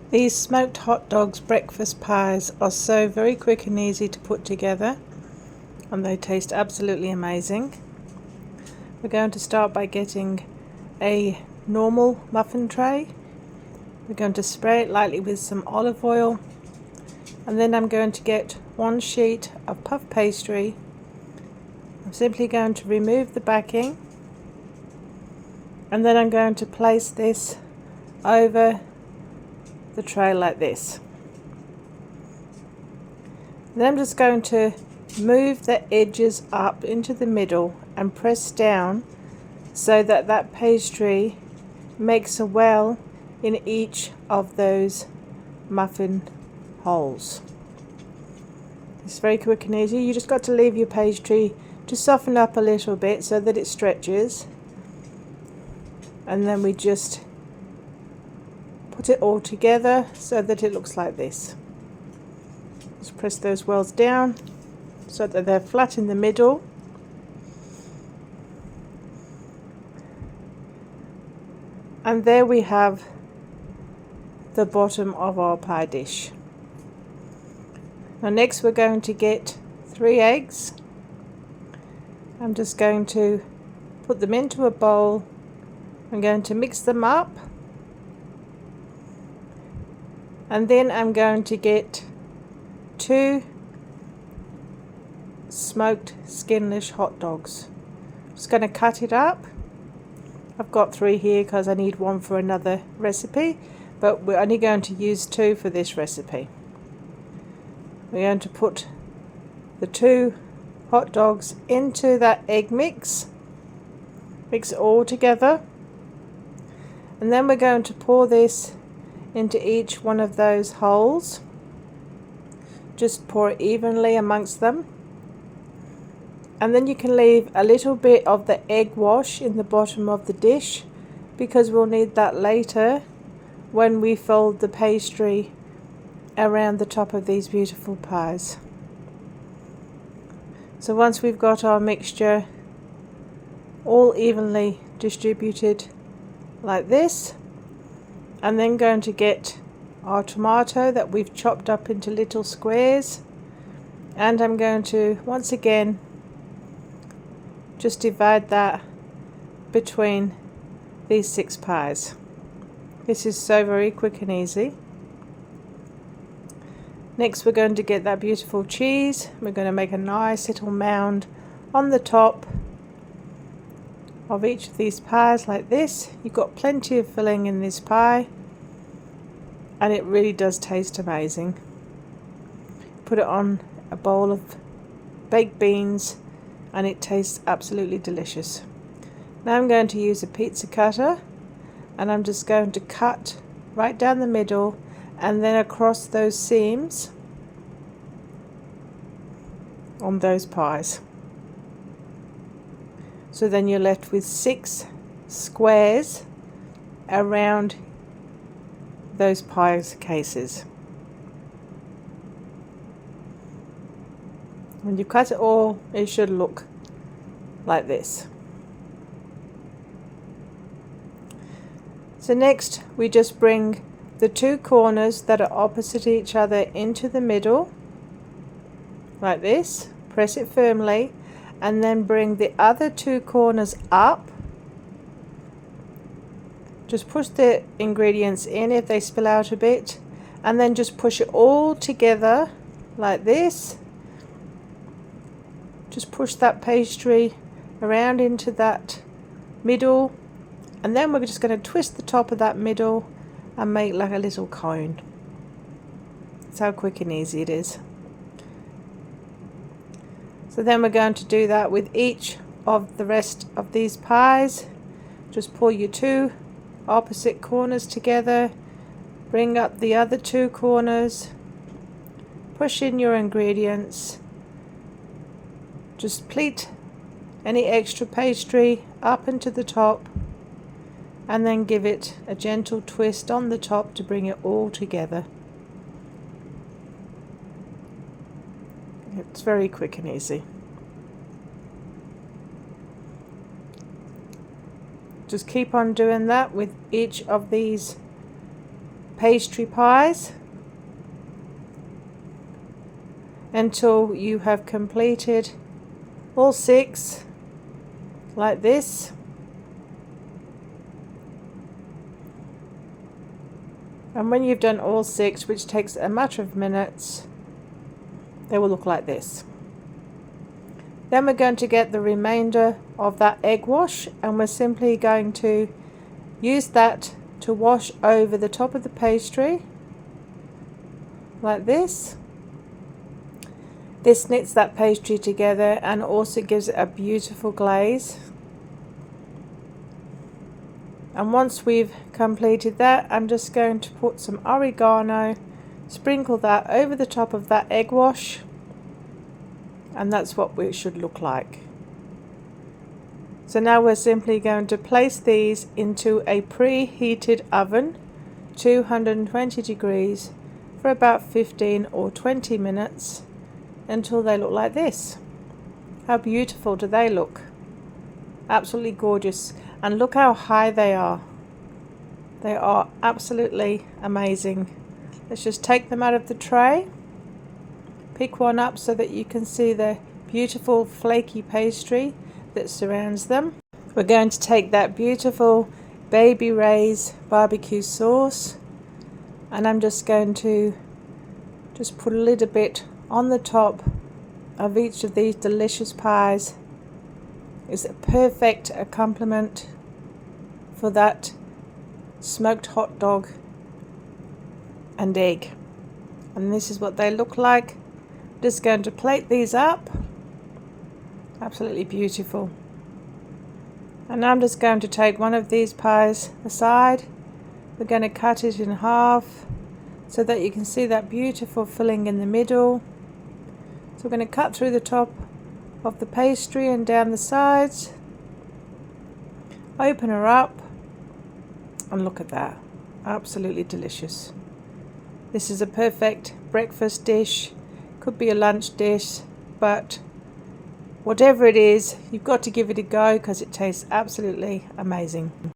These smoked hot dogs breakfast pies are so very quick and easy to put together, and they taste absolutely amazing. We're going to start by getting a normal muffin tray. We're going to spray it lightly with some olive oil, and then I'm going to get one sheet of puff pastry. I'm simply going to remove the backing, and then I'm going to place this over the tray like this. Then I'm just going to move the edges up into the middle and press down so that that pastry makes a well in each of those muffin holes. It's very quick and easy. You just got to leave your pastry to soften up a little bit so that it stretches, and then we just put it all together so that it looks like this. Just press those wells down so that they're flat in the middle. And there we have the bottom of our pie dish. Now next we're going to get 3 eggs. I'm just going to put them into a bowl. I'm going to mix them up, and then I'm going to get 2 smoked skinless hot dogs. I'm just going to cut it up. I've got 3 here because I need 1 for another recipe, but we're only going to use 2 for this recipe. We're going to put the 2 hot dogs into that egg mix it all together, and then we're going to pour this into each one of those holes. Just pour it evenly amongst them, and then you can leave a little bit of the egg wash in the bottom of the dish because we'll need that later when we fold the pastry around the top of these beautiful pies. So once we've got our mixture all evenly distributed like this, I'm then going to get our tomato that we've chopped up into little squares, and I'm going to once again just divide that between these 6 pies. This is so very quick and easy. Next we're going to get that beautiful cheese. We're going to make a nice little mound on the top of each of these pies like this. You've got plenty of filling in this pie, and it really does taste amazing. Put it on a bowl of baked beans and it tastes absolutely delicious. Now I'm going to use a pizza cutter, and I'm just going to cut right down the middle and then across those seams on those pies. So then you're left with 6 squares around those pie cases. When you cut it all, it should look like this. So next we just bring the 2 corners that are opposite each other into the middle like this, press it firmly, and then bring the other 2 corners up. Just push the ingredients in if they spill out a bit, and then just push it all together like this. Just push that pastry around into that middle, and then we're just going to twist the top of that middle and make like a little cone. That's how quick and easy it is. So then we're going to do that with each of the rest of these pies. Just pull your 2 opposite corners together, bring up the other 2 corners, push in your ingredients, just pleat any extra pastry up into the top, and then give it a gentle twist on the top to bring it all together. It's very quick and easy. Just keep on doing that with each of these pastry pies until you have completed all 6 like this. And when you've done all 6, which takes a matter of minutes, they will look like this. Then we're going to get the remainder of that egg wash, and we're simply going to use that to wash over the top of the pastry like this. This knits that pastry together and also gives it a beautiful glaze. And once we've completed that, I'm just going to put some oregano, sprinkle that over the top of that egg wash, and that's what it should look like. So now we're simply going to place these into a preheated oven, 220 degrees, for about 15 or 20 minutes until they look like this. How beautiful do they look? Absolutely gorgeous. And look how high they are. They are absolutely amazing. Let's just take them out of the tray. Pick one up so that you can see the beautiful flaky pastry that surrounds them. We're going to take that beautiful Baby Ray's barbecue sauce, and I'm just going to put a little bit on the top of each of these delicious pies. It's a perfect accompaniment for that smoked hot dog and egg. And this is what they look like. Just going to plate these up. Absolutely beautiful. And now I'm just going to take one of these pies aside. We're going to cut it in half so that you can see that beautiful filling in the middle. So we're going to cut through the top of the pastry and down the sides. Open her up and look at that. Absolutely delicious. This is a perfect breakfast dish. Could be a lunch dish, but whatever it is, you've got to give it a go because it tastes absolutely amazing.